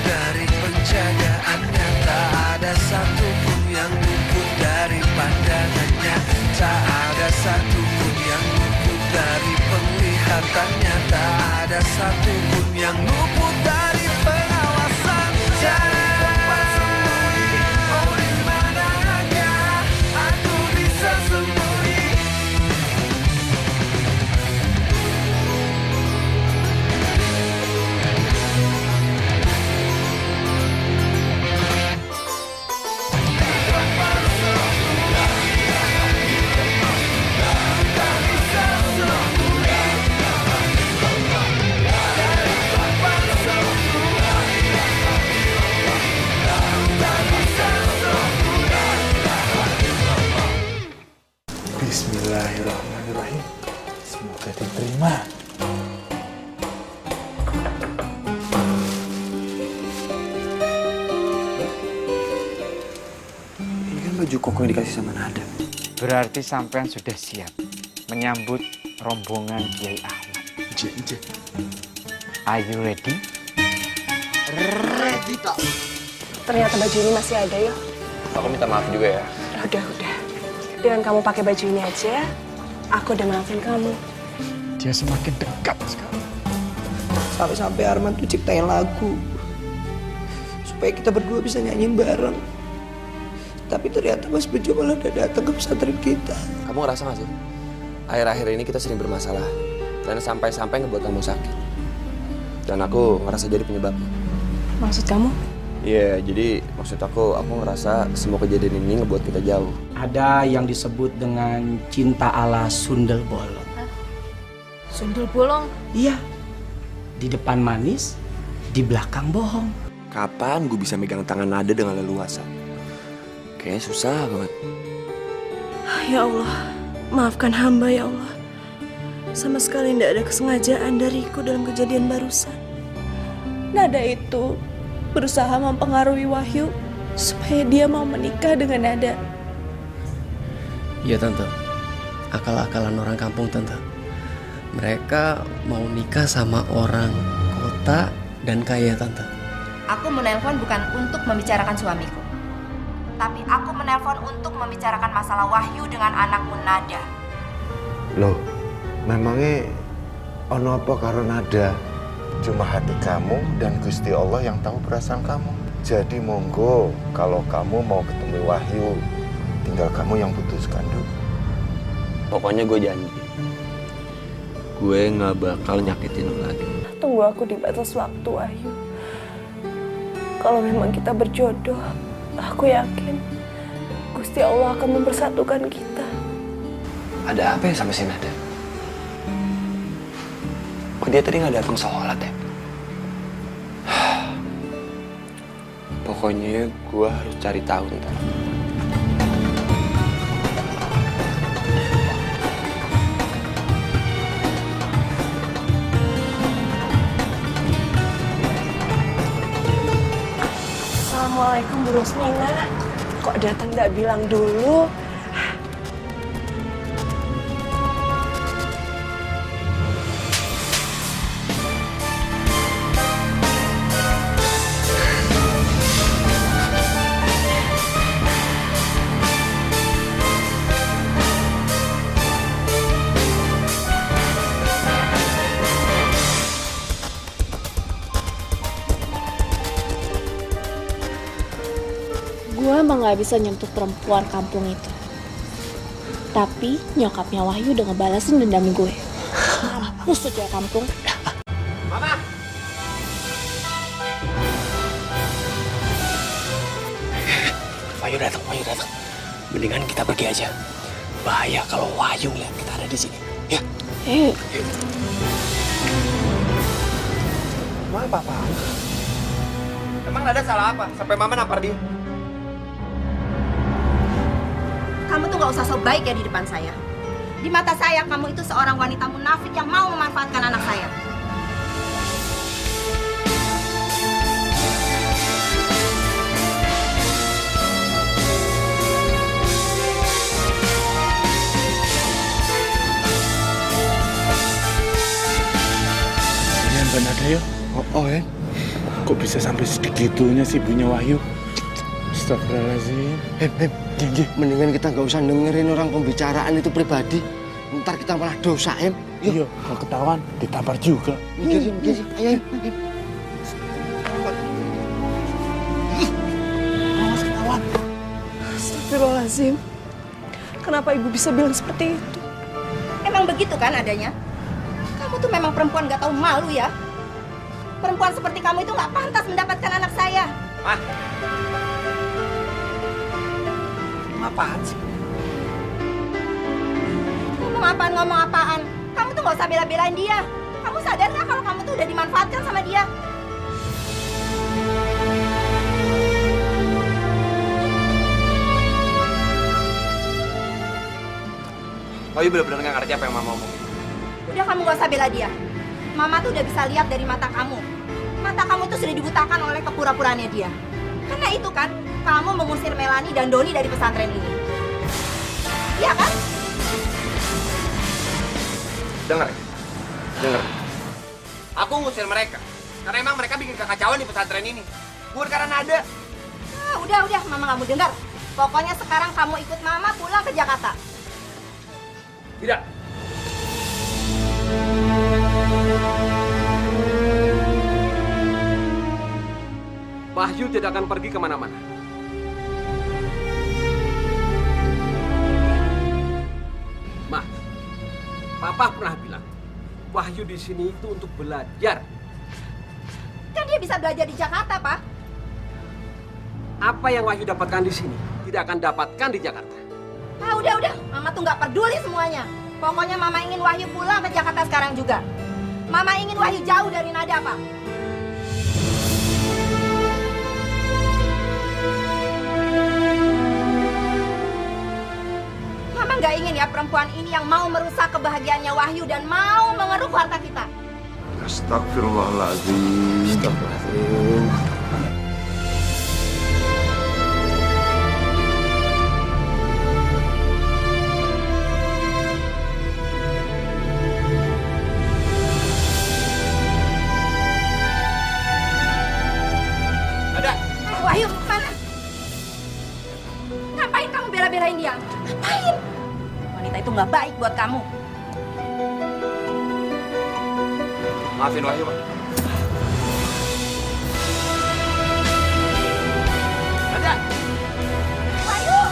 dari penjagaannya. Tak ada satupun yang luput dari pandangannya. Tak ada satupun yang luput dari penglihatannya. Tak ada satupun yang luput dari pengawasannya. Oh, di manakah aku bisa sembunyi? Bismillahirrahmanirrahim. Semoga diterima. Ini kan baju koko yang dikasih sama Nada. Berarti sampean sudah siap menyambut rombongan Kiai Ahmad. J. Are you ready? Ready tak? Ternyata baju ini masih ada ya. Aku minta maaf juga ya. Udah. Dengan kamu pakai baju ini aja, aku udah maafin kamu. Dia semakin dekat sekarang. Sampai-sampai Arman tuh ciptain lagu supaya kita berdua bisa nyanyiin bareng. Tapi ternyata Mas Bejo malah udah datang ke pesantren kita. Kamu ngerasa gak sih? Akhir-akhir ini kita sering bermasalah. Dan sampai-sampai ngebuat kamu sakit. Dan aku ngerasa jadi penyebabnya. Maksud kamu? Iya, jadi maksud aku ngerasa semua kejadian ini ngebuat kita jauh. Ada yang disebut dengan cinta ala sundel bolong. Sundel bolong? Iya, di depan manis, di belakang bohong. Kapan gue bisa megang tangan Nada dengan leluasa? Kayaknya susah banget. Ya Allah, maafkan hamba ya Allah. Sama sekali tidak ada kesengajaan dariku dalam kejadian barusan. Nada itu berusaha mempengaruhi Wahyu supaya dia mau menikah dengan Nada. Iya Tante, akal-akalan orang kampung Tante. Mereka mau nikah sama orang kota dan kaya Tante. Aku menelpon bukan untuk membicarakan suamiku, tapi aku menelpon untuk membicarakan masalah Wahyu dengan anakmu Nada. Loh, memangnya ono apa karo Nada? Cuma hati kamu dan Gusti Allah yang tahu perasaan kamu. Jadi monggo, kalau kamu mau ketemu Wahyu, tinggal kamu yang putuskan dulu. Pokoknya gue janji, gue gak bakal nyakitin lo lagi. Tunggu aku di batas waktu, Wahyu. Kalau memang kita berjodoh, aku yakin Gusti Allah akan mempersatukan kita. Ada apa ya sama si Nada? Kok dia tadi gak datang sholat ya? Pokoknya gue harus cari tahu ntar. Assalamualaikum Bu Rosmina. Kok datang nggak bilang dulu? Gue emang gak bisa nyentuh perempuan kampung itu. Tapi nyokapnya Wahyu udah ngebalasin dendam gue. Mampus tuh cewek kampung. Mama! Wahyu datang. Mendingan kita pergi aja. Bahaya kalau Wahyu lihat kita ada di sini. Ya? Yuk. Mama apa? Emang Nada salah apa? Sampai Mama nampar dia? Kamu tuh gak usah so baik ya di depan saya. Di mata saya, kamu itu seorang wanita munafik yang mau memanfaatkan anak saya. Ini yang benar yuk. Oh ya? Kok bisa sampai segitunya sih ibunya Wahyu? Astagfirullahaladzim. Mendingan kita nggak usah dengerin orang pembicaraan itu pribadi. Ntar kita malah dosa, Em. Iya, kalau ketahuan ditampar juga. Mikir, ayo. Awas ketahuan. Astagfirullahaladzim. Kenapa ibu bisa bilang seperti itu? Emang begitu kan adanya? Kamu tuh memang perempuan gak tahu malu ya. Perempuan seperti kamu itu gak pantas mendapatkan anak saya. Mah. Apaan sih? Ngomong apaan? Kamu tuh gak usah bela-belain dia. Kamu sadar gak kalau kamu tuh udah dimanfaatkan sama dia? Wahyu benar-benar nggak ngerti apa yang Mama ngomong. Udah, kamu gak usah bela dia. Mama tuh udah bisa lihat dari mata kamu. Mata kamu tuh sudah dibutakan oleh kepura-puraannya dia. Karena itu kan, kamu mengusir Melani dan Doni dari pesantren ini. Iya kan? Dengar. Aku ngusir mereka. Karena emang mereka bikin kekacauan di pesantren ini. Bukan karena Nada. Udah, Mama gak mau dengar. Pokoknya sekarang kamu ikut Mama pulang ke Jakarta. Tidak. Wahyu tidak akan pergi kemana-mana. Ma, Papa pernah bilang, Wahyu di sini itu untuk belajar. Kan dia bisa belajar di Jakarta, Pak. Apa yang Wahyu dapatkan di sini, tidak akan dapatkan di Jakarta. Udah. Mama tuh nggak peduli semuanya. Pokoknya Mama ingin Wahyu pulang ke Jakarta sekarang juga. Mama ingin Wahyu jauh dari Nada, Pak. Mama nggak ingin ya perempuan ini yang mau merusak kebahagiaannya Wahyu dan mau mengeruk harta kita. Astagfirullahaladzim. Wahyu, mana? Ngapain kamu bela-belain dia? Ngapain? Wanita itu nggak baik buat kamu. Maafin Wahyu, Pak. Nada! Wahyu!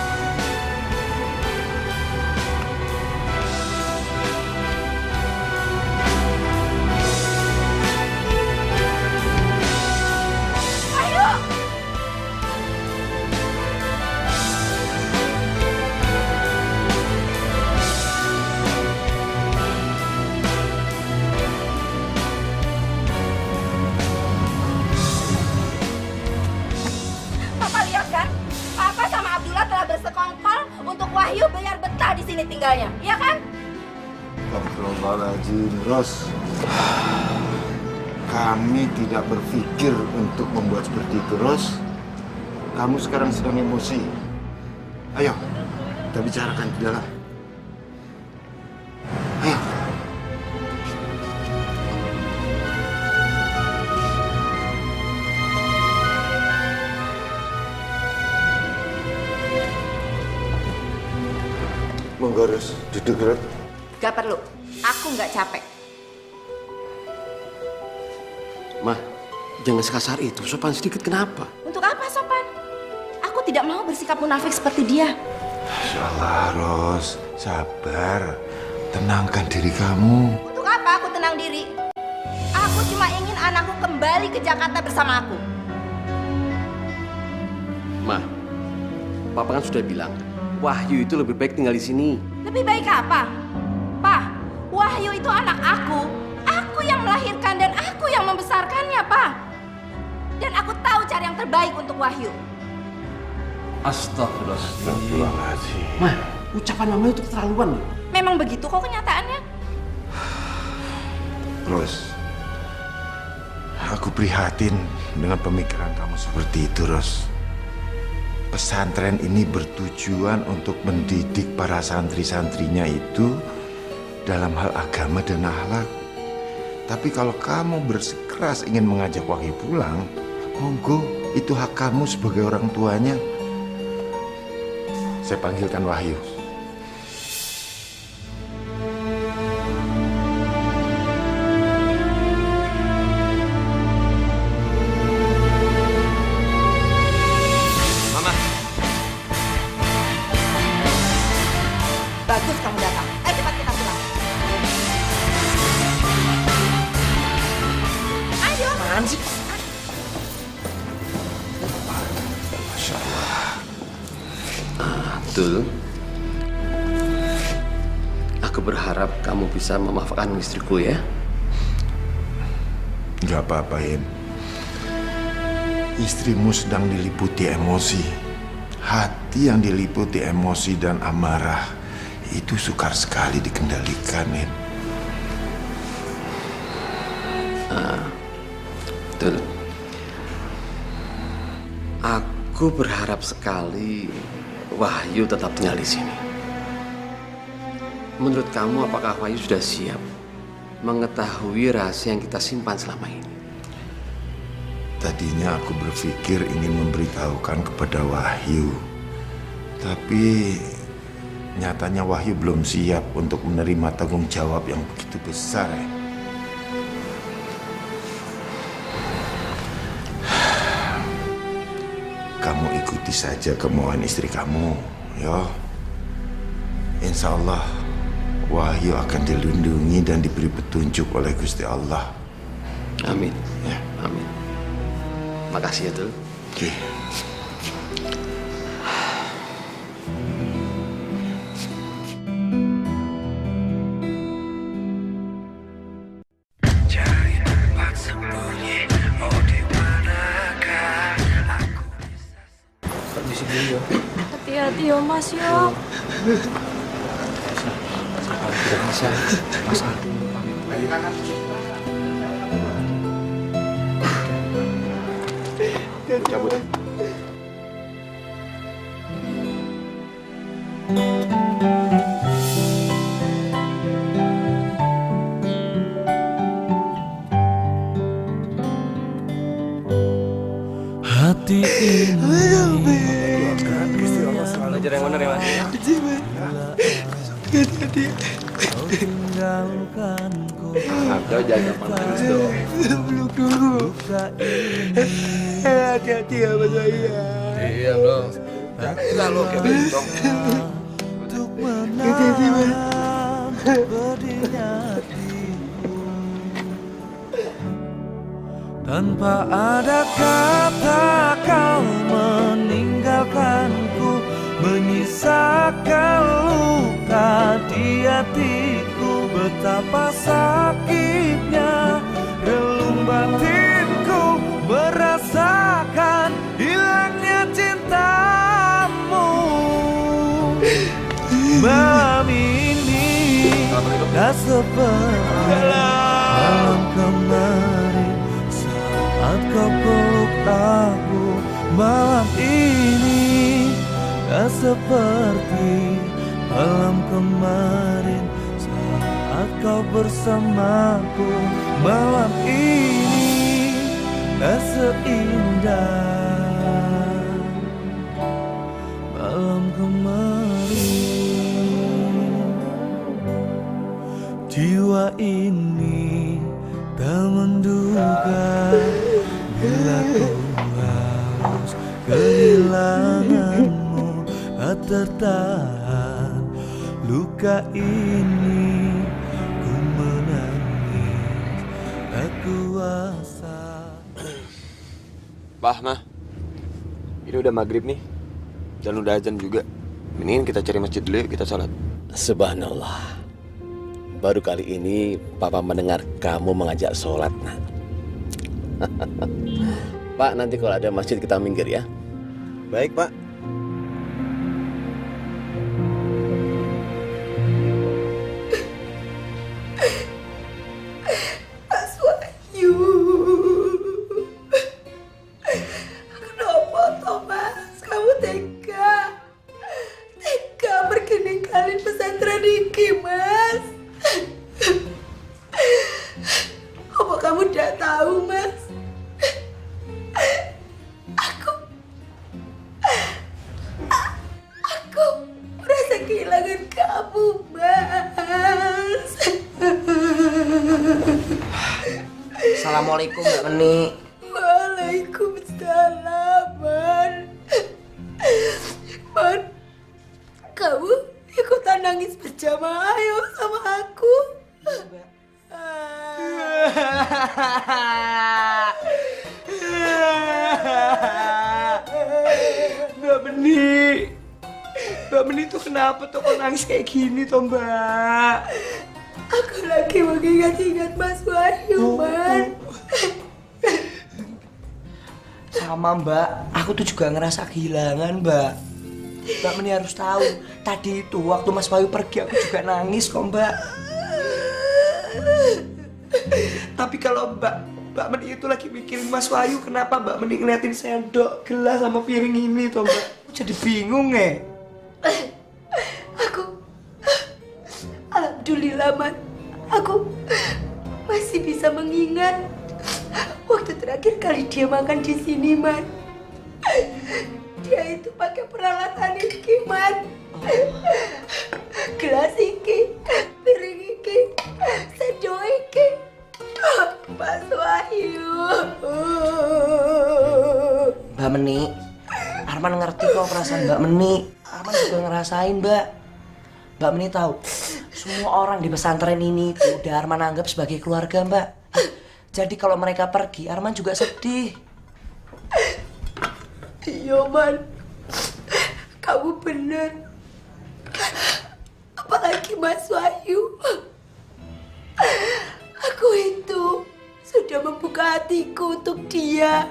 Wahyu biar betah di sini tinggalnya, iya kan? Astagfirullahaladzim, Ros. Kami tidak berpikir untuk membuat seperti itu, Ros. Kamu sekarang sedang emosi. Ayo, kita bicarakan di dalam. Ayo. Monggo, Ros, duduk, Ros. Gak perlu, aku gak capek. Ma, jangan sekasar itu, sopan sedikit kenapa? Untuk apa sopan? Aku tidak mau bersikap munafik seperti dia. Insyaallah, Ros, sabar. Tenangkan diri kamu. Untuk apa aku tenang diri? Aku cuma ingin anakku kembali ke Jakarta bersama aku. Ma, Papa kan sudah bilang, Wahyu itu lebih baik tinggal di sini. Lebih baik apa? Pak, Wahyu itu anak aku. Aku yang melahirkan dan aku yang membesarkannya, Pak. Dan aku tahu cara yang terbaik untuk Wahyu. Astagfirullahaladzim. Ma, ucapan Mama itu keterlaluan loh. Memang begitu kok kenyataannya. Ros, aku prihatin dengan pemikiran kamu seperti itu, Ros. Pesantren ini bertujuan untuk mendidik para santri-santrinya itu dalam hal agama dan akhlak. Tapi kalau kamu bersikeras ingin mengajak Wahyu pulang, Monggo, itu hak kamu sebagai orang tuanya. Saya panggilkan Wahyu. Mama. Bagus kamu datang. Ayo cepat kita pulang. Ayo. Apaan sih? Masya Allah. Tul, aku berharap kamu bisa memaafkan istriku ya. Gak apa-apa, Im. Istrimu sedang diliputi emosi. Hati yang diliputi emosi dan amarah itu sukar sekali dikendalikan, Im. Tul, aku berharap sekali Wahyu tetap tinggal di sini. Menurut kamu, apakah Wahyu sudah siap mengetahui rahasia yang kita simpan selama ini? Tadinya aku berpikir ingin memberitahukan kepada Wahyu. Tapi nyatanya Wahyu belum siap untuk menerima tanggung jawab yang begitu besar, ya. Kamu ikuti saja kemauan istri kamu, ya. Insya Allah Wahyu akan dilindungi dan diberi petunjuk oleh Gusti Allah. Amin. Ya. Amin. Makasih ya, Tul. Oke. Cari tempat sembunyi, oh di manakah aku Permisi dulu ya. Hati-hati ya Mas ya. Tidak bisa. Masalah dulu. Cabut. hati ini. Belajar yang benar ya, Mas. Kau jaga panas dong. Peluk dulu. Hati-hati ya Mas saya. Iya dong. Enggak lo kayak bentong. Hati-hati Mas. Tanpa ada kata kau meninggalkanku, menyisakan luka di hatiku. Betapa sakitnya relung batinku merasakan hilangnya cintamu. Malam ini tak seperti malam kemarin saat kau peluk aku. Malam ini tak seperti malam kemarin saat kau bersamaku. Malam ini tak seindah malam kemarin. Jiwa ini tak menduga bila ku harus kehilanganmu. Tak tertahan luka ini, ku menangis tak kuasa. Pak, Ma. Ini udah maghrib nih. Dan udah azan juga. Mendingan kita cari masjid dulu yuk, kita sholat. Subhanallah. Baru kali ini Papa mendengar kamu mengajak sholat, nak. Pak, nanti kalau ada masjid kita minggir ya. Baik, Pak. Mas Wahyu. Kenapa Thomas? Kamu tega? Tega pergi ninggalin pesantren ini, Mas? Apa kamu tidak tahu, Mas? Assalamualaikum Mbak Meni. Waalaikumsalam, Man. Man, kamu ikutan nangis berjamaah ya sama aku. Mbak Meni. Mbak Meni tuh kenapa tuh kok nangis kayak gini toh, Mbak? Aku lagi mengingat-ingat Mas Wahyu, Man. Sama Mbak, aku tuh juga ngerasa kehilangan, Mbak. Mbak Meni harus tahu, tadi itu waktu Mas Wahyu pergi aku juga nangis kok, Mbak. Tapi kalau Mbak Meni itu lagi mikirin Mas Wahyu, kenapa Mbak Meni ngeliatin sendok, gelas sama piring ini toh, Mbak? Aku jadi bingung, Alhamdulillah, Man. Aku masih bisa mengingat waktu terakhir kali dia makan di sini, Man. Dia itu pakai peralatan iki, Man. Gelas iki, piring iki, sendok iki. Mas Wahyu. Mbak Meni, Arman ngerti kok perasaan Mbak Meni. Arman juga ngerasain, Mbak. Mbak Meni tahu, semua orang di pesantren ini tuh udah Arman anggap sebagai keluarga, Mbak. Jadi kalau mereka pergi, Arman juga sedih. Iya, Man. Kamu bener. Apalagi Mas Wahyu. Aku itu sudah membuka hatiku untuk dia.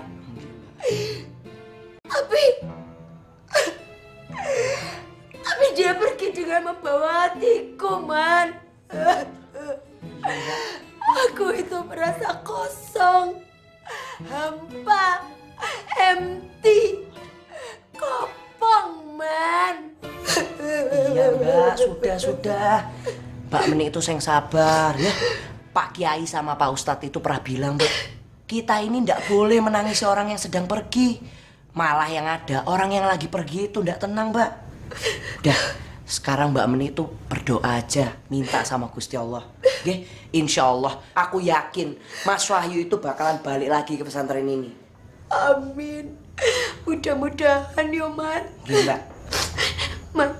Tapi dia pergi dengan membawa hatiku, Man. Aku itu merasa kosong, hampa, empty, kopong, Man. Iya, Mbak, sudah. Mbak Meni itu yang sabar ya. Pak Kiai sama Pak Ustadz itu pernah bilang, Mbak, kita ini ndak boleh menangisi orang yang sedang pergi. Malah yang ada orang yang lagi pergi itu ndak tenang, Mbak. Dah, sekarang Mbak Meni itu berdoa aja, minta sama Gusti Allah. Oke, insya Allah aku yakin Mas Wahyu itu bakalan balik lagi ke pesantren ini. Amin. Mudah-mudahan ya, Man. Gila. Man,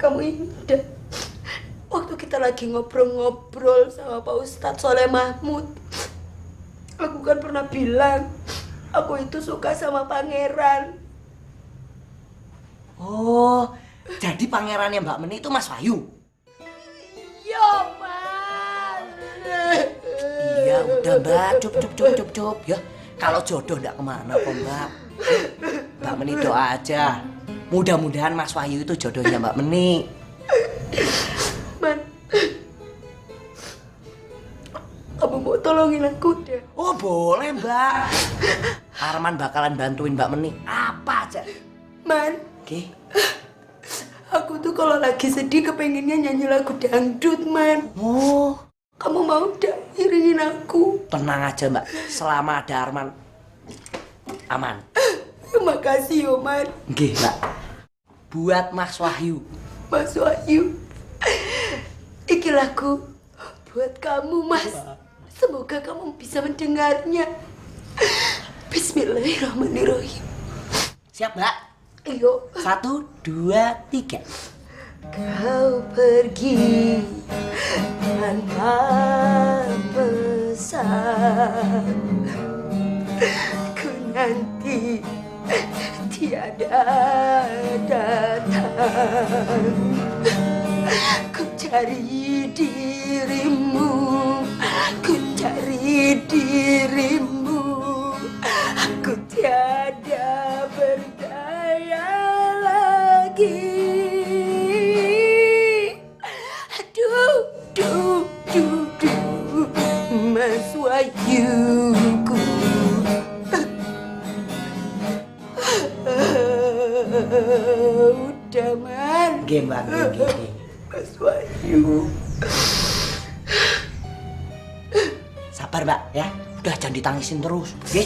kamu ingat waktu kita lagi ngobrol-ngobrol sama Pak Ustadz Soleh Mahmud, aku kan pernah bilang aku itu suka sama pangeran. Oh, jadi pangerannya Mbak Meni itu Mas Wahyu? Iya, Man. Iya, udah, Mbak. Cup. Ya, kalau jodoh ndak kemana kok, Mbak. Mbak Meni doa aja. Mudah-mudahan Mas Wahyu itu jodohnya Mbak Meni. Man, kamu mau tolongin aku deh? Oh, boleh, Mbak. Arman bakalan bantuin Mbak Meni apa aja. Man, oke. Aku tuh kalau lagi sedih kepengennya nyanyi lagu dangdut, Man. Oh, kamu mau dah iringin aku? Tenang aja, Mbak. Selama ada Arman, aman. Terima kasih, yo, Man. Oke, Mbak. Buat Mas Wahyu. Mas Wahyu, iki lagu buat kamu, Mas. Semoga kamu bisa mendengarnya. Bismillahirrahmanirrahim. Siap, Mbak? Iyo. 1, 2, 3. Kau pergi tanpa pesan, ku nanti tiada datang. Ku cari dirimu, ku cari dirimu, aku tiada berdaya lagi. Aduh, Mas Wahyuku. Udah, Man. Gimana? Mas Wahyu. Sabar, Mbak, ya. Udah, jangan ditangisin terus, oke?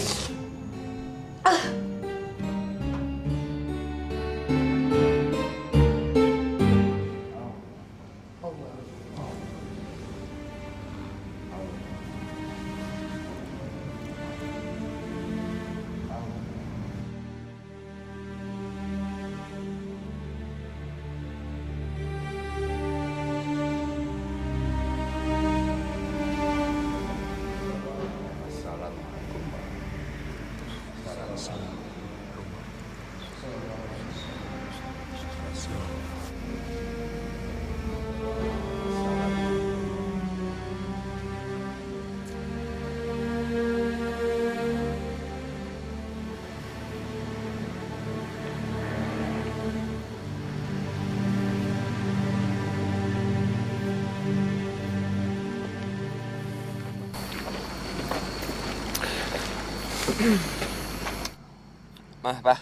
Mah, Pak.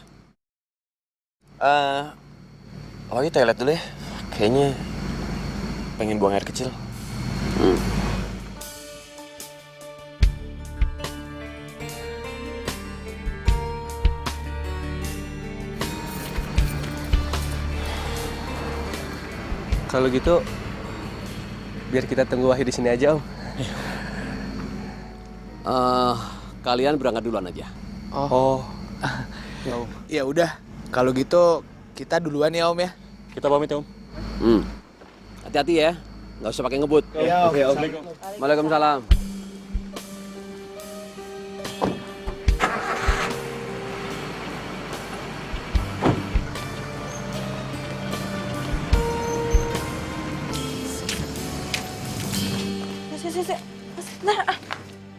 Wahyu toilet dulu ya. Kayaknya pengen buang air kecil. Kalau gitu, biar kita tunggu Wahyu di sini aja, Om. Kalian berangkat duluan aja. Oh. Ya udah, kalau gitu kita duluan ya Om ya. Kita pamit ya Om. Hati-hati ya, nggak usah pakai ngebut. Iya, Om. Waalaikumsalam. Sebentar.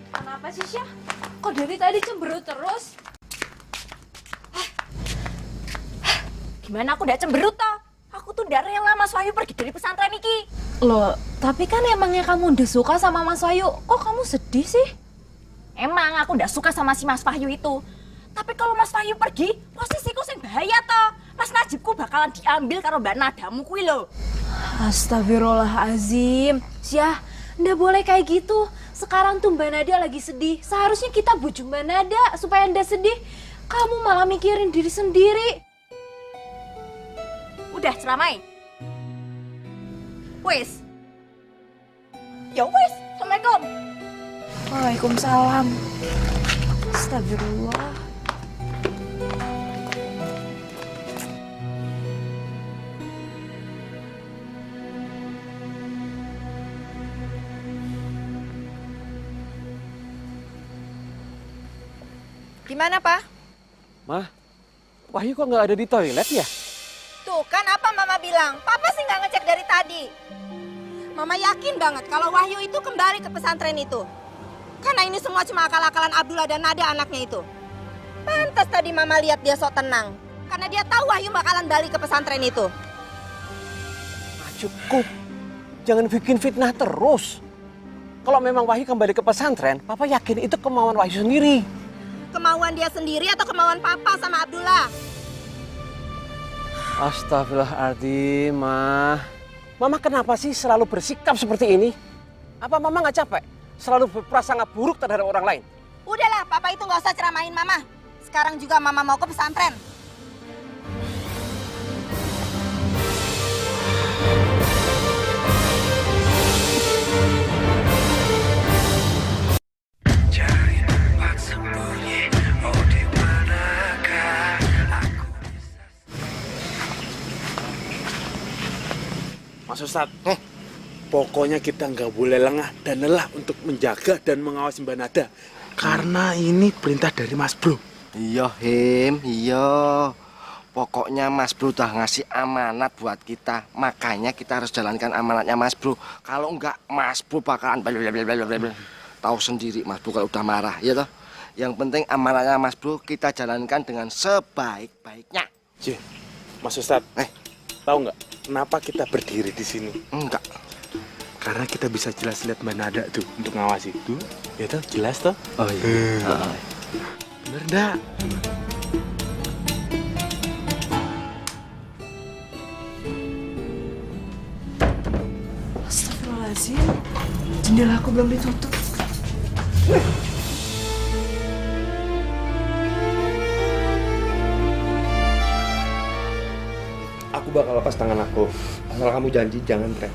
Kenapa sih, Syah? Kok dari tadi cemberut terus? Gimana aku udah cemberut toh? Aku tuh udah rela Mas Wahyu pergi dari pesantren iki. Loh, tapi kan emangnya kamu udah suka sama Mas Wahyu. Kok kamu sedih sih? Emang aku udah suka sama si Mas Wahyu itu. Tapi kalau Mas Wahyu pergi, posisiku sing bahaya toh. Mas Najibku bakalan diambil karo Mbak Nadamu kuwi lho. Astagfirullahaladzim. Syah, ndak boleh kayak gitu. Sekarang tuh Mbak Nada lagi sedih. Seharusnya kita bujuk Mbak Nada supaya ndak sedih. Kamu malah mikirin diri sendiri. Udah ceramai. Wes. Ya wes. Assalamualaikum. Waalaikumsalam. Astagfirullah. Gimana, Pak? Mah, Wahyu kok nggak ada di toilet ya? Tuh kan apa Mama bilang, Papa sih nggak ngecek dari tadi. Mama yakin banget kalau Wahyu itu kembali ke pesantren itu. Karena ini semua cuma akal-akalan Abdullah dan Nada anaknya itu. Pantas tadi Mama lihat dia sok tenang. Karena dia tahu Wahyu bakalan balik ke pesantren itu. Cukup, jangan bikin fitnah terus. Kalau memang Wahyu kembali ke pesantren, Papa yakin itu kemauan Wahyu sendiri. Kemauan dia sendiri atau kemauan Papa sama Abdullah? Astagfirullahaladzim, Mah. Mama kenapa sih selalu bersikap seperti ini? Apa Mama nggak capek? Selalu berprasangka buruk terhadap orang lain? Udahlah, Papa itu nggak usah ceramain Mama. Sekarang juga Mama mau ke pesantren. Mas Ustadz, pokoknya kita nggak boleh lengah dan lelah untuk menjaga dan mengawasi Mbak Nada. Karena ini perintah dari Mas Bro. Iya, Him, iya. Pokoknya Mas Bro udah ngasih amanat buat kita. Makanya kita harus jalankan amanatnya Mas Bro. Kalau enggak, Mas Bro bakalan tahu sendiri Mas Bro kalau udah marah, ya toh? Yang penting amanatnya Mas Bro kita jalankan dengan sebaik-baiknya. Mas Ustadz, tahu nggak kenapa kita berdiri di sini? Enggak. Karena kita bisa jelas lihat Mbak Nada tuh untuk ngawasi tuh. Ya toh, jelas toh? Oh iya. Bener enggak? Astagfirullahaladzim. Jendela aku belum ditutup. Aku bakal lepas tangan aku. Asal kamu janji jangan teriak.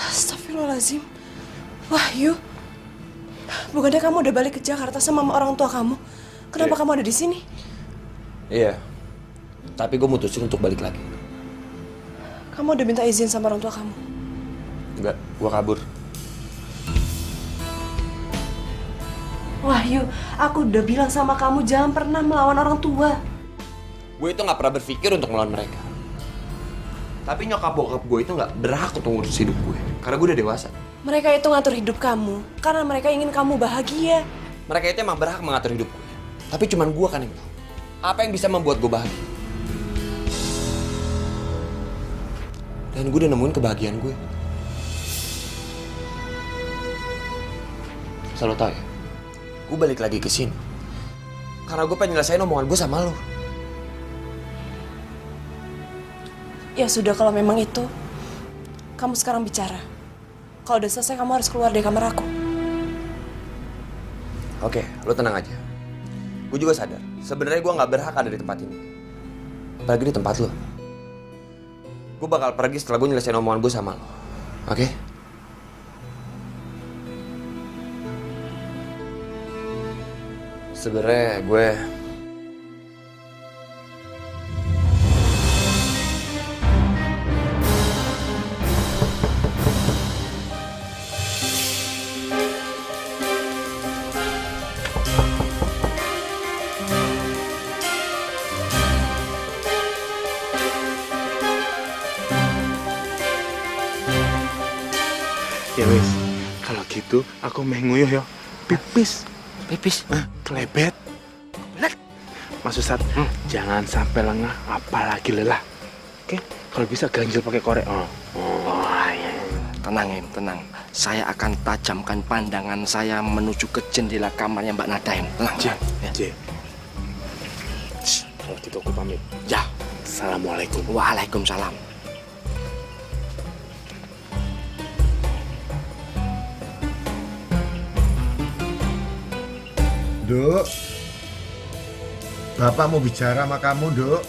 Astagfirullahaladzim. Wahyu, bukannya kamu udah balik ke Jakarta sama orang tua kamu? Kenapa kamu ada di sini? Iya, tapi gue mutusin untuk balik lagi. Kamu udah minta izin sama orang tua kamu? Enggak, gue kabur. Wahyu, aku udah bilang sama kamu jangan pernah melawan orang tua. Gue itu nggak pernah berpikir untuk melawan mereka. Tapi nyokap bokap gue itu nggak berhak untuk ngurus hidup gue. Karena gue udah dewasa. Mereka itu ngatur hidup kamu karena mereka ingin kamu bahagia. Mereka itu emang berhak mengatur hidup gue. Tapi cuman gue kan yang tahu apa yang bisa membuat gue bahagia. Dan gue udah nemuin kebahagiaan gue. Asal lo tau ya, gue balik lagi ke sini karena gue pengen nyelesain omongan gue sama lo. Ya sudah, kalau memang itu, kamu sekarang bicara. Kalau udah selesai, kamu harus keluar dari kamar aku. Oke, lo tenang aja. Gue juga sadar, sebenarnya gue nggak berhak ada di tempat ini. Apalagi di tempat lo. Gue bakal pergi setelah gue nyelesain omongan gue sama lo. Oke? Sebenarnya gue... Ya wis, kalau gitu aku meh nguyuh ya. Pipis. Pipis? Kelebet. Mas Ustadz, jangan sampai lengah, apalagi lelah. Oke? Kalau bisa ganjil pakai korek. Iya. Tenang, Em, tenang. Saya akan tajamkan pandangan saya menuju ke jendela kamarnya Mbak Nada, Em. Tenang. J. Kalau gitu aku pamit. Ya. Assalamualaikum. Waalaikumsalam. Duk, Bapak mau bicara sama kamu, Duk.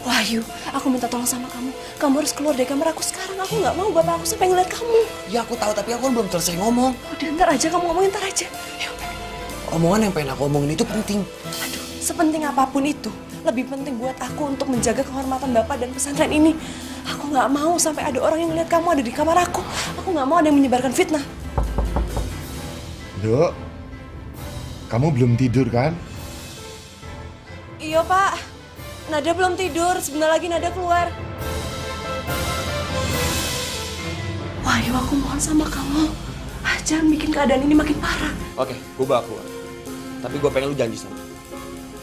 Wahyu, aku minta tolong sama kamu. Kamu harus keluar dari kamar aku sekarang. Aku nggak mau bapak aku sampai ngeliat kamu. Ya aku tahu, tapi aku belum selesai ngomong. Udah, ntar aja kamu ngomongin, ntar aja. Yuk. Omongan yang pengen aku omongin itu penting. Aduh, sepenting apapun itu, lebih penting buat aku untuk menjaga kehormatan bapak dan pesantren ini. Aku nggak mau sampai ada orang yang ngeliat kamu ada di kamar aku. Aku nggak mau ada yang menyebarkan fitnah. Duk, kamu belum tidur kan? Iya pak, Nada belum tidur. Sebentar lagi Nada keluar. Wahyu, aku mohon sama kamu, jangan bikin keadaan ini makin parah. Oke, gue bakal keluar. Tapi gue pengen lu janji sama.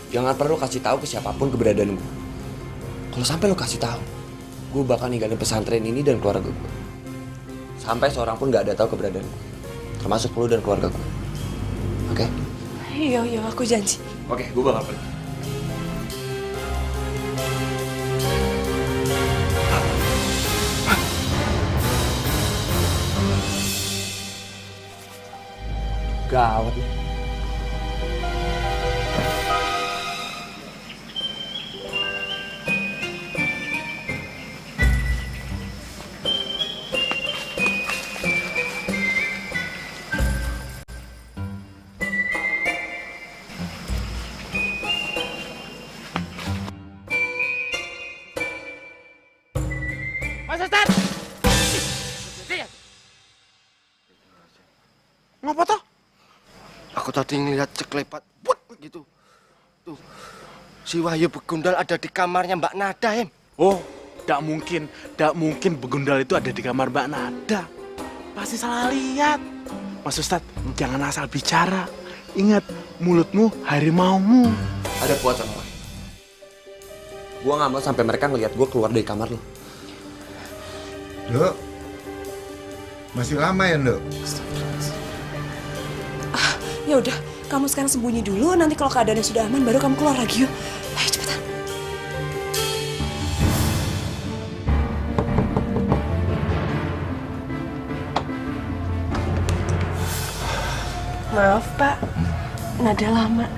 Jangan perlu kasih tahu ke siapapun keberadaan gue. Kalau sampai lu kasih tahu, gue bakal ninggalin pesantren ini dan keluarga gue. Sampai seorang pun gak ada tahu keberadaan gue, termasuk lu dan keluarga gue. Oke? Iya, aku janji. Oke, gue bakal pergi. Gawat nih. Mas Ustadz! Ngapa toh? Aku tadi ngeliat ceklepat, wut gitu. Tuh, si Wahyu Begundal ada di kamarnya Mbak Nada, Em. Oh, tidak mungkin Begundal itu ada di kamar Mbak Nada. Pasti salah lihat. Mas Ustadz, jangan asal bicara. Ingat, mulutmu harimaumu. Ada kuat sama gue. Gue gak mau sampai mereka ngelihat gue keluar dari kamar lo. Duk, masih lama ya, Duk? Ya udah, kamu sekarang sembunyi dulu. Nanti kalau keadaannya sudah aman, baru kamu keluar lagi yuk. Ayo cepetan. Maaf Pak, Nada lama.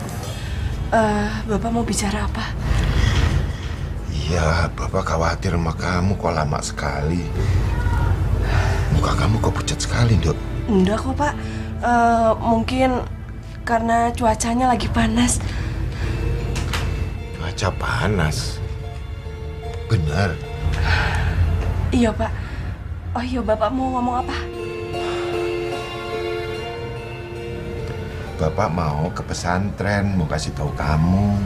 Bapak mau bicara apa? Iya, Bapak khawatir sama kamu kok lama sekali. Muka kamu kok pucat sekali, Duk. Enggak kok Pak, mungkin karena cuacanya lagi panas. Cuaca panas? Benar? Iya Pak. Oh iya, Bapak mau ngomong apa? Bapak mau ke pesantren, mau kasih tahu kamu.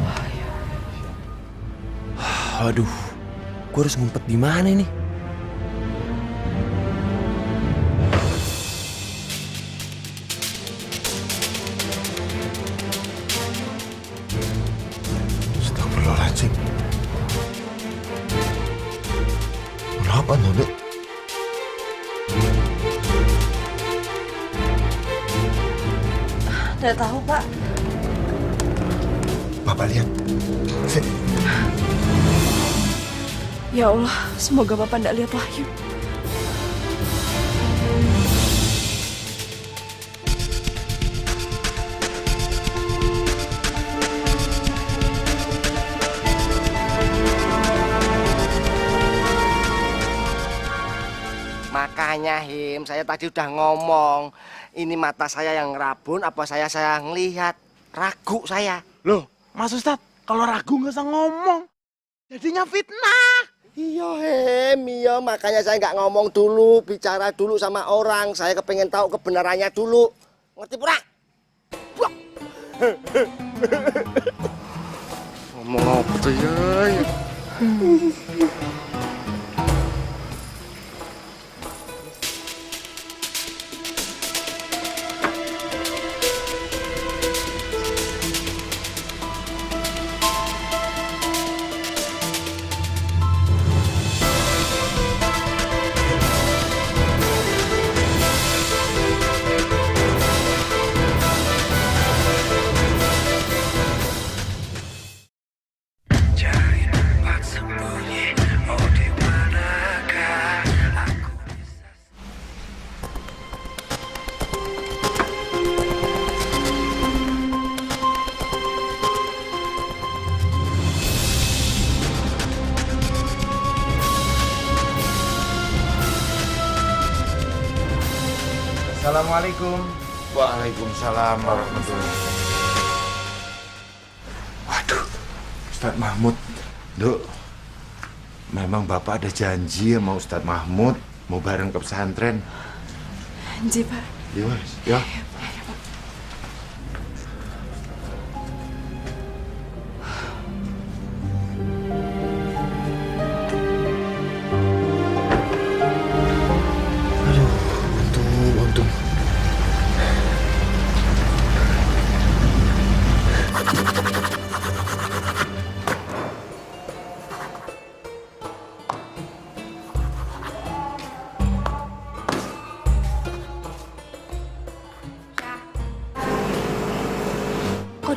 Aduh, gue harus ngumpet di mana nih? Astagfirullahaladzim. Kenapa, Nada? Tidak tahu, Pak. Bapak lihat. Ya Allah, semoga Bapak tidak lihat Wahyu. Makanya Him, saya tadi udah ngomong, ini mata saya yang rabun apa saya ngelihat, ragu saya. Loh, Mas Ustadz, kalau ragu nggak usah ngomong, jadinya fitnah. Iya Him, iya makanya saya nggak ngomong dulu, bicara dulu sama orang, saya kepengen tahu kebenarannya dulu, ngerti pura? Ngomong apa tuh ya? Assalamualaikum. Waalaikumsalam warahmatullahi wabarakatuh. Waduh, Ustadz Mahmud. Duk, memang Bapak ada janji sama Ustadz Mahmud mau bareng ke pesantren. Janji, Pak. Iya, Mas. Ya.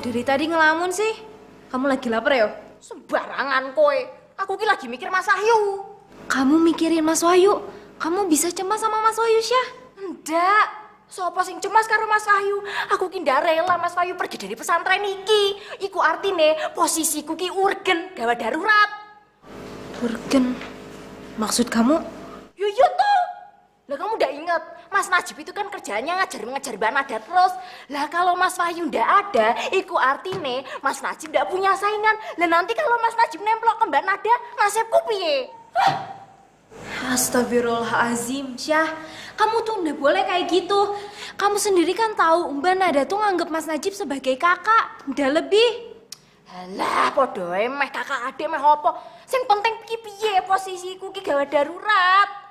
Dari tadi ngelamun sih. Kamu lagi lapar ya? Sembarangan kowe. Aku ki lagi mikir Mas Wahyu. Kamu mikirin Mas Wahyu? Kamu bisa cemas sama Mas Wahyu, Syah? Enggak. Sopo sing cemas karo Mas Wahyu? Aku ki ndak rela Mas Wahyu pergi dari pesantren iki. Iku artine posisiku ki urgen, gawat darurat. Urgen? Maksud kamu? Yo tuh. Lah kamu udah inget, Mas Najib itu kan kerjanya ngajar Mbak Nada terus. Lah kalau Mas Wahyu ndak ada, iku artine Mas Najib ndak punya saingan. Lah nanti kalau Mas Najib nemplok ke Mbak Nada, nasibku piye? Astagfirullahalazim, Syah. Kamu tuh ndak boleh kayak gitu. Kamu sendiri kan tahu Mbak Nada tuh nganggep Mas Najib sebagai kakak, ndak lebih. Alah, podo meh kakak adik meh opo. Sing penting piye posisiku ki gawat darurat.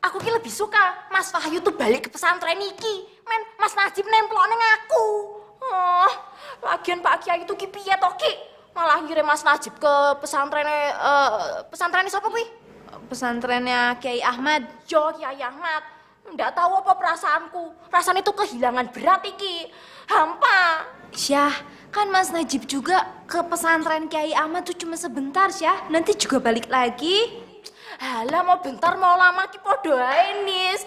Aku ki lebih suka Mas Wahyu tuh balik ke pesantren iki. Men, Mas Najib nemplok ning aku. Oh, lagian Pak Kiai itu ki piye to ki? Malah ngirim Mas Najib ke pesantrennya siapa kuwi? Pesantrennya Kiai Ahmad. Jo, Kiai Ahmad. Ndak tahu apa perasaanku. Rasanya itu kehilangan berat iki. Hampa. Syah, kan Mas Najib juga ke pesantren Kiai Ahmad tuh cuma sebentar, Syah. Nanti juga balik lagi. Halah mau bentar mau lama ki podo ae, Nis.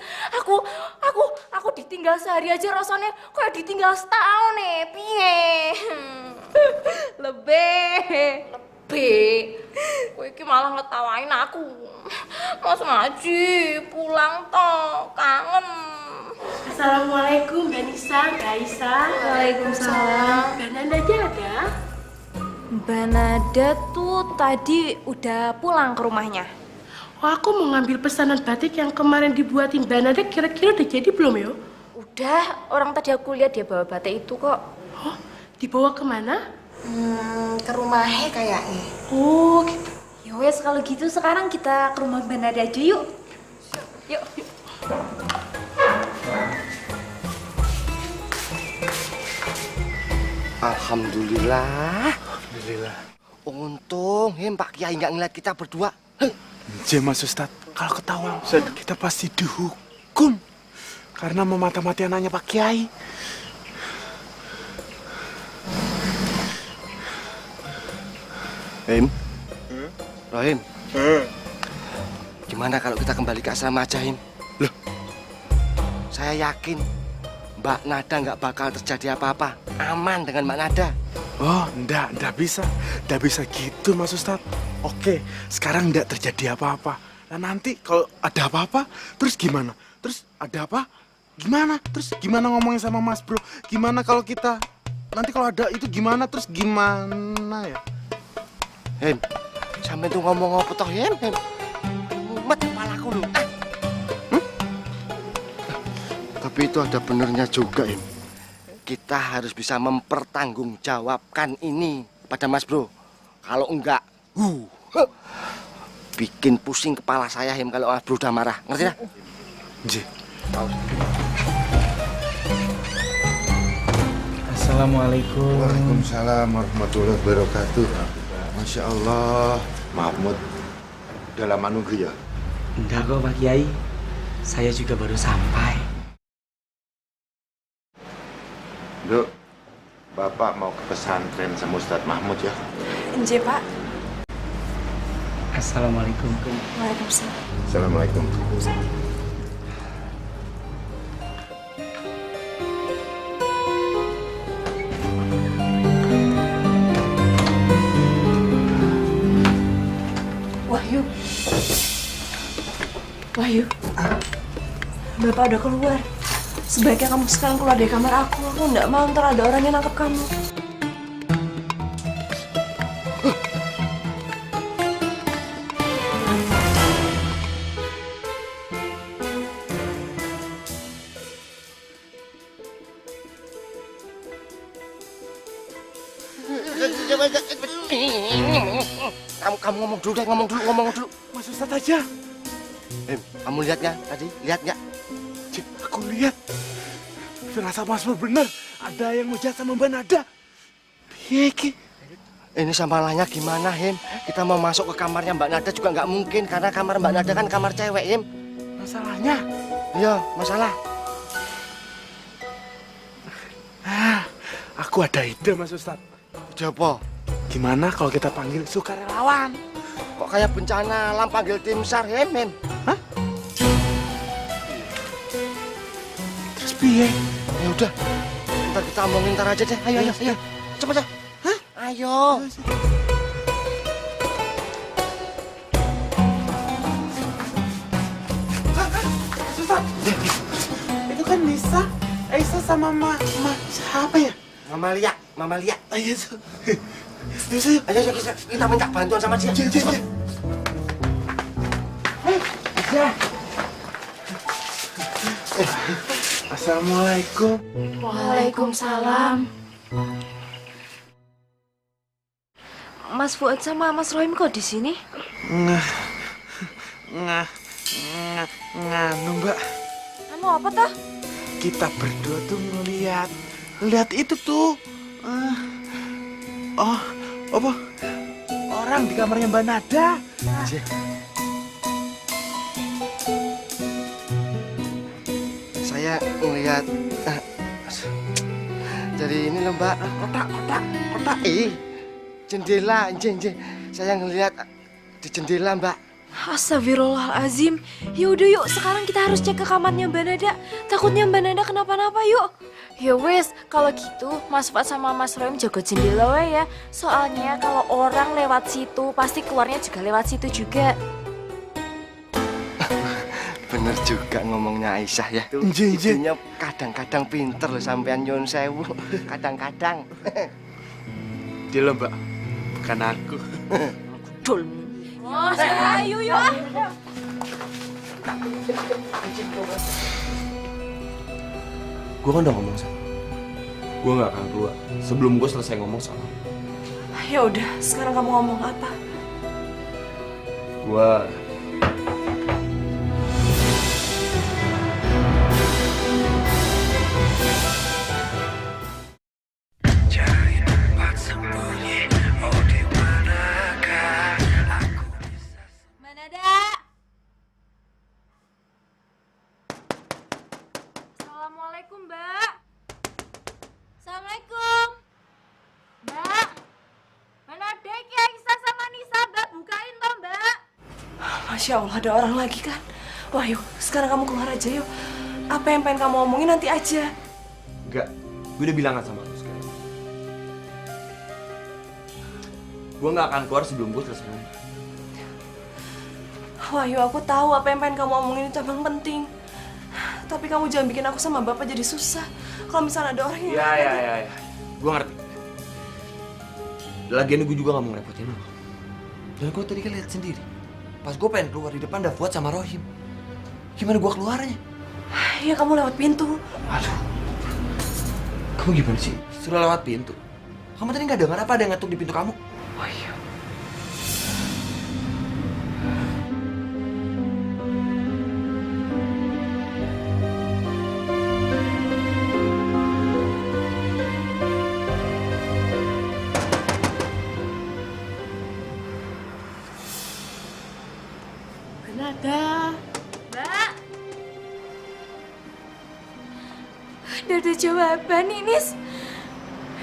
Aku ditinggal sehari aja rasanya kayak ditinggal setahun piye. Lebih. Kowe iki malah ngetawain aku. Mas Najib pulang toh, kangen. Assalamualaikum Mbak Nisa, Mbak Aisyah. Waalaikumsalam. Mbak Nanda aja ada? Mbak Nada tuh tadi udah pulang ke rumahnya. Oh, aku mau ngambil pesanan batik yang kemarin dibuatin Mbak Nada, kira-kira udah jadi belum ya? Udah, orang tadi aku lihat dia bawa batik itu kok. Oh, dibawa kemana? Ke rumahnya kayaknya. Oh, gitu. Yowes, kalau gitu sekarang kita ke rumah Mbak Nada aja yuk. Yuk. Alhamdulillah. Alhamdulillah. Untung Pak Kiai nggak ngeliat kita berdua. Mas Ustadz, kalau ketahuan kita pasti dihukum karena memata-mati anaknya Pak Kiai. Him? Rohim? Gimana kalau kita kembali ke asrama aja, Him? Loh, saya yakin Mbak Nada nggak bakal terjadi apa-apa. Aman dengan Mbak Nada. Oh, enggak bisa gitu Mas Ustadz. Oke, sekarang enggak terjadi apa-apa. Nah nanti kalau ada apa-apa, terus gimana? Terus ada apa? Gimana? Terus gimana ngomongin sama Mas Bro? Gimana kalau kita, nanti kalau ada itu gimana? Terus gimana ya? Hem, sampai tuh ngomong apa toh, Hem? Mumet kepalaku lu. Tapi itu ada benernya juga, Hem. Kita harus bisa mempertanggungjawabkan ini pada Mas Bro. Kalau enggak, bikin pusing kepala saya, Hem, kalau Mas Bro udah marah. Ngerti dah? Ji. Assalamualaikum. Waalaikumsalam warahmatullahi wabarakatuh. Masya Allah, Mahmud udah lama nunggu ya? Enggak kok Pak Kiai, saya juga baru sampai. Duk, Bapak mau ke pesantren sama Ustadz Mahmud ya? Nje, Pak. Assalamualaikum. Waalaikumsalam. Assalamualaikum. Wahyu, Bapak udah keluar. Sebaiknya kamu sekarang keluar dari kamar aku. Aku nggak mau ntar ada orang yang nangkep kamu. Kamu ngomong dulu. Mas Ustadz aja. Kamu lihat nggak tadi? Lihat nggak? Cik, aku lihat. Firasat Mas Bro bener. Ada yang ngejat sama Mbak Nada. Piye. Ini sambalanya gimana, Him? Kita mau masuk ke kamarnya Mbak Nada juga nggak mungkin karena kamar Mbak Nada kan kamar cewek, Him. Masalahnya? Iya, masalah. Aku ada ide, Mas Ustadz. Ide apa? Gimana kalau kita panggil sukarelawan? Kok kayak bencana alam panggil tim SAR, Him? Hah? Terus piye? Ya udah, ntar kita omongin ntar aja deh. Ayo. Cepet. Hah? Ayo. Ustaz, itu kan Nisa, Aisyah sama Mama siapa ya? Mama Lia. Ayo, Ayo kita minta bantuan sama dia. Assalamualaikum. Waalaikumsalam. Mas Fuad sama Mas Rohim kok di sini? Nganu Mbak. Anu apa toh? Kita berdua tuh lihat itu tuh. Apa? Orang di kamarnya Mbak Nada. Saya ngelihat dari ini loh Mbak, kotak. Jendela, saya ngelihat di jendela Mbak. Astagfirullahalazim. Yaudah yuk, sekarang kita harus cek ke kamarnya Mbak Nada. Takutnya Mbak Nada kenapa-napa yuk. Ya wes, kalau gitu Mas Fuad sama Mas Rohim jaga jendela we ya. Soalnya kalau orang lewat situ pasti keluarnya juga lewat situ juga. Bener juga ngomongnya Aisyah ya. Ibunya kadang-kadang pinter loh sampean nyun sewu. Kadang-kadang. Dia loh Mbak, bukan aku. Dul. Oh, ayo yuk. Gue kan udah ngomong sama. Gue gak akan keluar sebelum gue selesai ngomong sama. Ya udah, sekarang kamu ngomong apa? Gue Assalamualaikum, Mbak. Assalamualaikum. Mbak. Mana ada Ki Aisyah sama Masya Allah, ada orang lagi kan? Wahyu, sekarang kamu keluar aja yuk. Apa yang pengen kamu omongin nanti aja. Enggak, gue udah bilang sama lu sekarang. Gue nggak akan keluar sebelum gue selesai ngomong. Wahyu, aku tahu apa yang pengen kamu omongin itu emang penting. Tapi kamu jangan bikin aku sama Bapak jadi susah. Kalau misalnya ada orang yang... Ya. Gue ngerti. Lagian gue juga gak mau ngerepotin lo. Dan gue tadi kan lihat sendiri. Pas gue pengen keluar di depan ada Fuad sama Rohim. Gimana gue keluarnya? Ya kamu lewat pintu. Aduh. Kamu gimana sih? Suruh lewat pintu. Kamu tadi gak dengar apa ada yang ngetuk di pintu kamu? Oh iya. Nada. Mbak. Udah ada jawaban nih, Nis.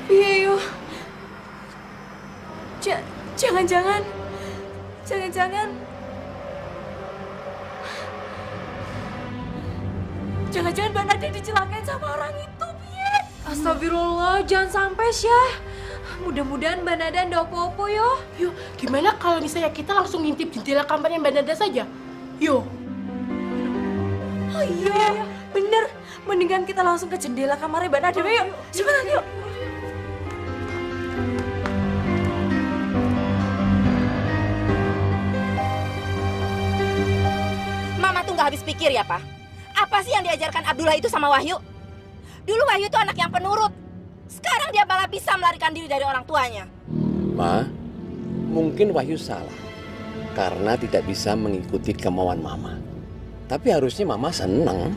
Biayu. Jangan-jangan. Jangan-jangan Mbak Nada dicelakain sama orang itu, Piye. Astagfirullah, jangan sampai, Syah. Mudah-mudahan Mbak Nada ndak apa-apa yo. Yuk, gimana kalau misalnya kita langsung ngintip jendela kamarnya Mbak Nada saja? Yuk. Oh iya, bener. Mendingan kita langsung ke jendela kamarnya Mbak Nada. Yuk, cepetan yuk. Mama tuh nggak habis pikir ya, Pak. Apa sih yang diajarkan Abdullah itu sama Wahyu? Dulu Wahyu itu anak yang penurut. Sekarang dia malah bisa melarikan diri dari orang tuanya. Ma, mungkin Wahyu salah karena tidak bisa mengikuti kemauan Mama. Tapi harusnya Mama senang.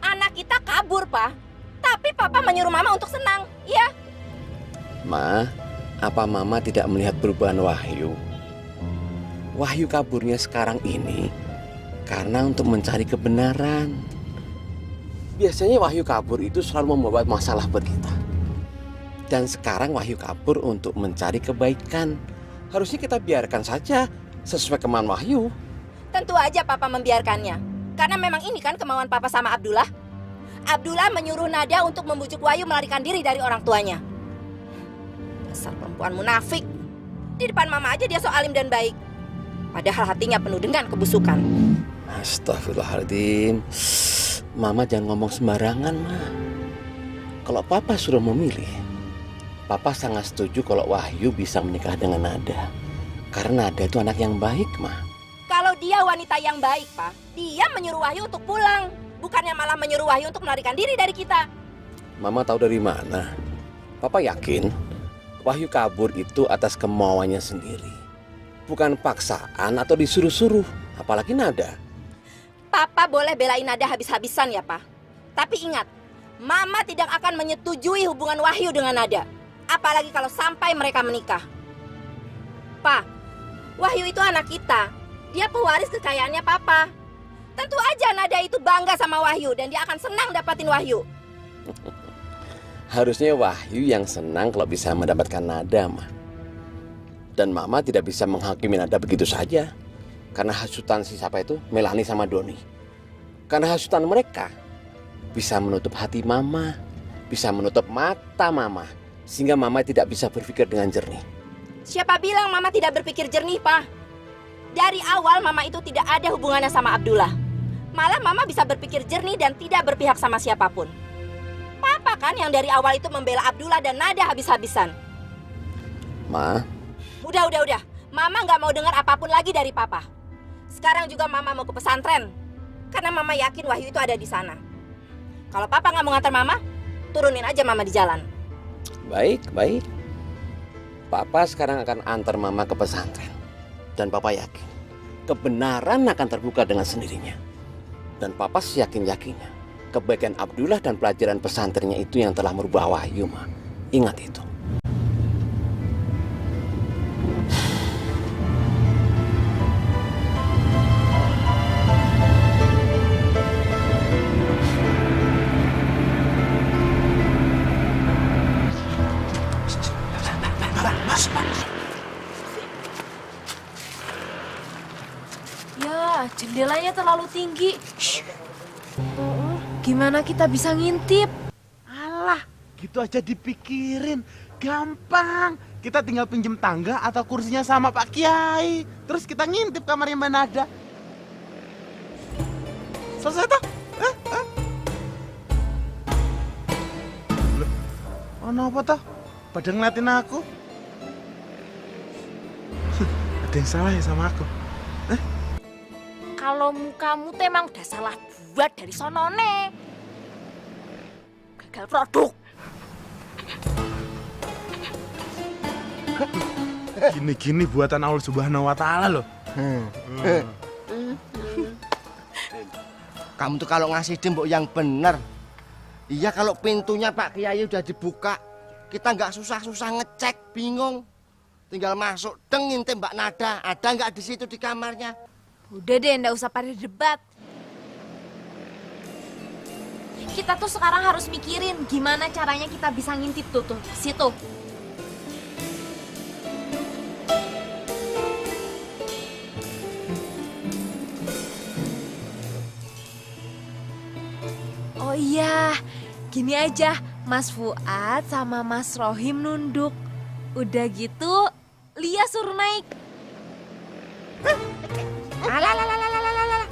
Anak kita kabur, Pak. Tapi Papa menyuruh Mama untuk senang, ya? Ma, apa Mama tidak melihat perubahan Wahyu? Wahyu kaburnya sekarang ini karena untuk mencari kebenaran. Biasanya Wahyu kabur itu selalu membawa masalah buat kita. Dan sekarang Wahyu kabur untuk mencari kebaikan. Harusnya kita biarkan saja sesuai kemauan Wahyu. Tentu aja Papa membiarkannya. Karena memang ini kan kemauan Papa sama Abdullah. Abdullah menyuruh Nada untuk membujuk Wahyu melarikan diri dari orang tuanya. Dasar perempuan munafik. Di depan Mama aja dia so alim dan baik. Padahal hatinya penuh dengan kebusukan. Astagfirullahaladzim. Mama jangan ngomong sembarangan, Ma. Kalau Papa suruh memilih, Papa sangat setuju kalau Wahyu bisa menikah dengan Nada. Karena Nada itu anak yang baik, Ma. Kalau dia wanita yang baik, Pak, dia menyuruh Wahyu untuk pulang. Bukannya malah menyuruh Wahyu untuk melarikan diri dari kita. Mama tahu dari mana? Papa yakin Wahyu kabur itu atas kemauannya sendiri. Bukan paksaan atau disuruh-suruh, apalagi Nada. Papa boleh belain Nada habis-habisan ya, Pak. Tapi ingat, Mama tidak akan menyetujui hubungan Wahyu dengan Nada. Apalagi kalau sampai mereka menikah. Pak, Wahyu itu anak kita. Dia pewaris kekayaannya Papa. Tentu aja Nada itu bangga sama Wahyu dan dia akan senang dapatin Wahyu. Harusnya Wahyu yang senang kalau bisa mendapatkan Nada, Ma. Dan Mama tidak bisa menghakimi Nada begitu saja. Karena hasutan si siapa itu, Melani sama Doni. Karena hasutan mereka bisa menutup hati Mama, bisa menutup mata Mama, sehingga Mama tidak bisa berpikir dengan jernih. Siapa bilang Mama tidak berpikir jernih, Pak? Dari awal Mama itu tidak ada hubungannya sama Abdullah. Malah Mama bisa berpikir jernih dan tidak berpihak sama siapapun. Papa kan yang dari awal itu membela Abdullah dan Nada habis-habisan. Ma. Udah. Mama nggak mau dengar apapun lagi dari Papa. Sekarang juga Mama mau ke pesantren. Karena Mama yakin Wahyu itu ada di sana. Kalau Papa nggak mau ngantar Mama, turunin aja Mama di jalan. Baik. Papa sekarang akan antar Mama ke pesantren. Dan Papa yakin kebenaran akan terbuka dengan sendirinya. Dan Papa yakin-yakinnya kebaikan Abdullah dan pelajaran pesantrennya itu yang telah merubah Wahyu, Ma. Ingat itu. jendelanya terlalu tinggi. Gimana kita bisa ngintip? Alah, gitu aja dipikirin. Gampang. Kita tinggal pinjem tangga atau kursinya sama Pak Kiai. Terus kita ngintip kamarnya Mbak Nada. Selesai toh? Oh, apa toh? Pada ngeliatin aku. Ada yang salah ya sama aku? Kalau mukamu tuh emang udah salah buat dari sonone. Gagal produk. Gini-gini buatan Allah Subhanahu wa Ta'ala loh. Kamu tuh kalau ngasih dembok yang bener. Iya, kalau pintunya Pak Kiai udah dibuka, kita nggak susah-susah ngecek, bingung. Tinggal masuk, ngintip Mbak Nada, ada nggak di situ di kamarnya. Udah deh, nggak usah pada debat. Kita tuh sekarang harus mikirin gimana caranya kita bisa ngintip tuh di situ. Oh iya, gini aja, Mas Fuad sama Mas Rohim nunduk. Udah gitu, Lia suruh naik.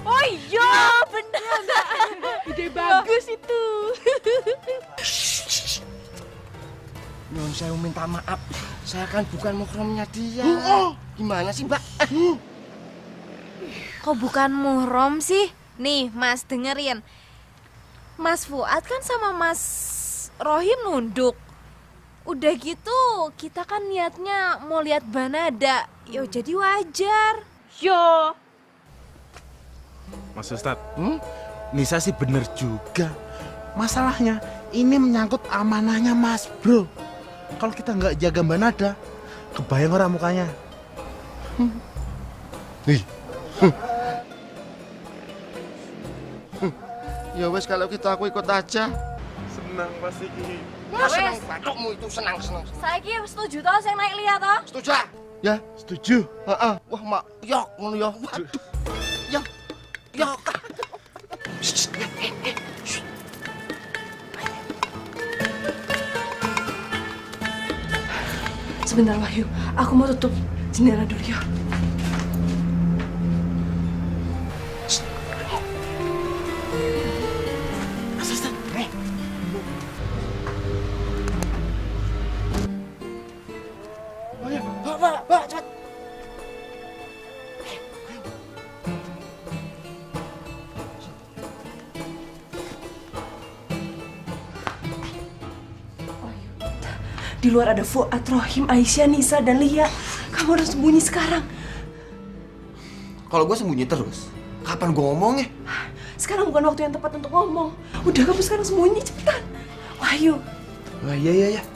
Oh iya, bener. Ide bagus itu. Nyon, saya minta maaf. Saya kan bukan muhramnya dia. Gimana sih, Mbak? Kok bukan muhram sih? Nih, Mas dengerin. Mas Fuad kan sama Mas Rohim nunduk. Udah gitu, kita kan niatnya mau lihat Banada. Yo, jadi wajar. Yo. Mas Ustadz, Nisa sih bener juga. Masalahnya, ini menyangkut amanahnya Mas Bro. Kalau kita nggak jaga Mbak Nada, kebayang orang mukanya. Ya wes, kalau gitu aku ikut aja. Senang pasti Ki. Senang batukmu itu, senang. Saya setuju toh saya naik Lia toh? Setuju. Ya, setuju. Wah, Mak, yok ngono ya. Waduh. Yok. Sebentar Wahyu, aku mau tutup jendela dulu ya. Bawa, cepat. Di luar ada Fuad, Rohim, Aisyah, Nisa, dan Lia. Kamu harus sembunyi sekarang. Kalau gue sembunyi terus, kapan gue ngomongnya? Sekarang bukan waktu yang tepat untuk ngomong. Udah, kamu sekarang sembunyi, cepetan. Wahyu. Wah, iya.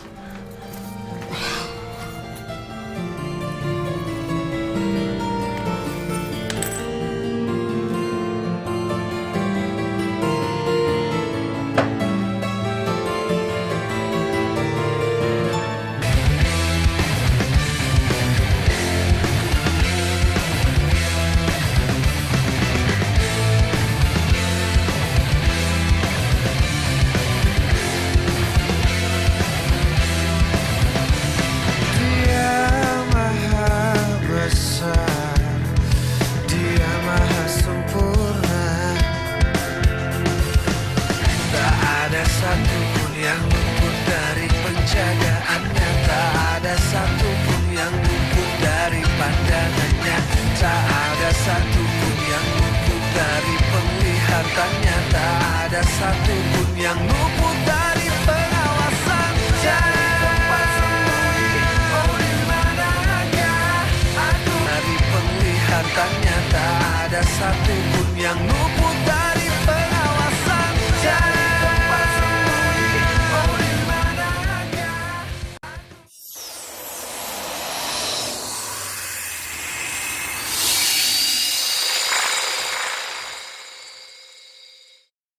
Ternyata ada satu pun yang luput